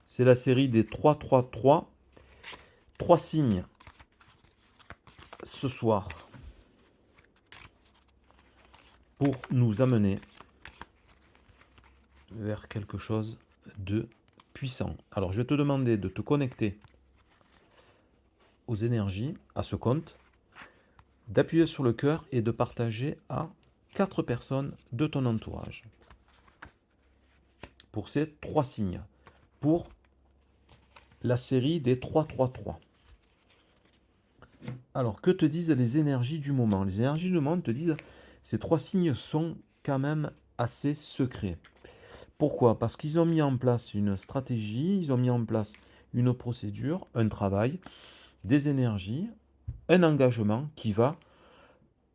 C'est la série des 3-3-3. 3 signes ce soir pour nous amener vers quelque chose de puissant. Alors, je vais te demander de te connecter aux énergies, à ce compte, d'appuyer sur le cœur et de partager à 4 personnes de ton entourage. Pour ces 3 signes. Pour la série des 3-3-3. Alors, que te disent les énergies du moment? Les énergies du moment te disent ces 3 signes sont quand même assez secrets. Pourquoi? Parce qu'ils ont mis en place une stratégie, ils ont mis en place une procédure, un travail, des énergies, un engagement qui va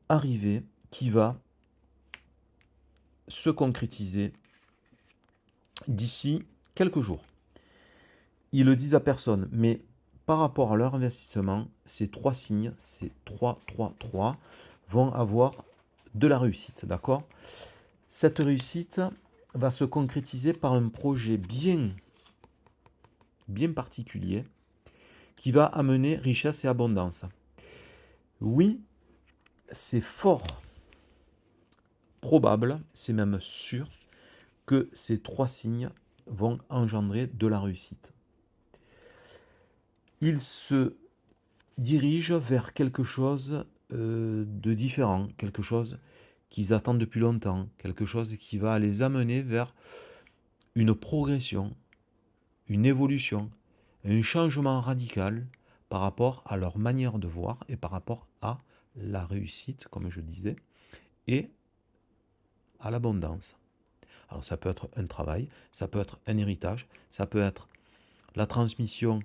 arriver, qui va se concrétiser d'ici quelques jours. Ils le disent à personne, mais par rapport à leur investissement, ces 3 signes, ces 3-3-3, vont avoir de la réussite, d'accord? Cette réussite va se concrétiser par un projet bien particulier qui va amener richesse et abondance. Oui, c'est fort probable, c'est même sûr, que ces 3 signes vont engendrer de la réussite. Ils se dirigent vers quelque chose de différent, quelque chose qu'ils attendent depuis longtemps, quelque chose qui va les amener vers une progression, une évolution, un changement radical par rapport à leur manière de voir et par rapport à la réussite, comme je disais, et à l'abondance. Alors ça peut être un travail, ça peut être un héritage, ça peut être la transmission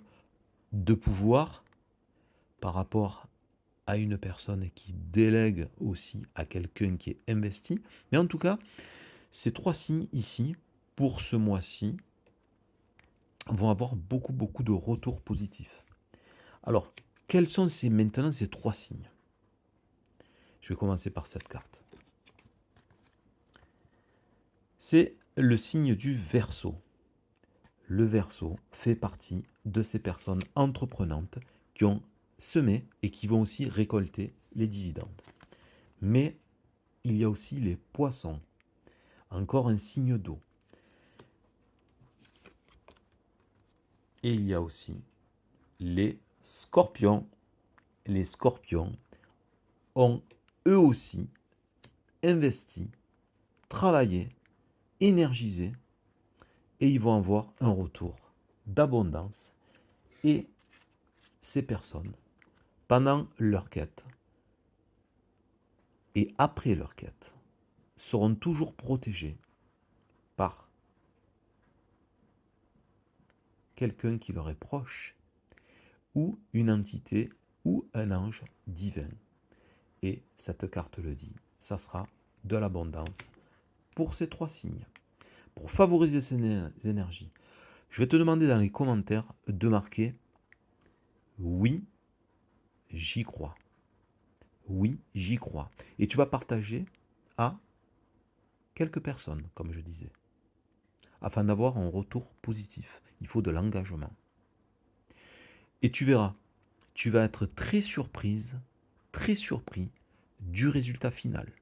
de pouvoir par rapport à une personne qui délègue aussi à quelqu'un qui est investi. Mais en tout cas, ces 3 signes ici, pour ce mois-ci, vont avoir beaucoup de retours positifs. Alors, quels sont maintenant ces 3 signes? Je vais commencer par cette carte. C'est le signe du Verseau. Le Verseau fait partie de ces personnes entreprenantes qui ont semé et qui vont aussi récolter les dividendes. Mais il y a aussi les Poissons, encore un signe d'eau. Et il y a aussi les Scorpions. Les Scorpions ont eux aussi investi, travaillé, énergisé, et ils vont avoir un retour d'abondance. Et ces personnes, pendant leur quête et après leur quête, seront toujours protégées par quelqu'un qui leur est proche, ou une entité, ou un ange divin. Et cette carte le dit, ça sera de l'abondance pour ces 3 signes. Pour favoriser ces énergies, je vais te demander dans les commentaires de marquer « Oui, j'y crois ». Oui, j'y crois. Et tu vas partager à quelques personnes, comme je disais. Afin d'avoir un retour positif, il faut de l'engagement. Et tu verras, tu vas être très surprise, très surpris du résultat final.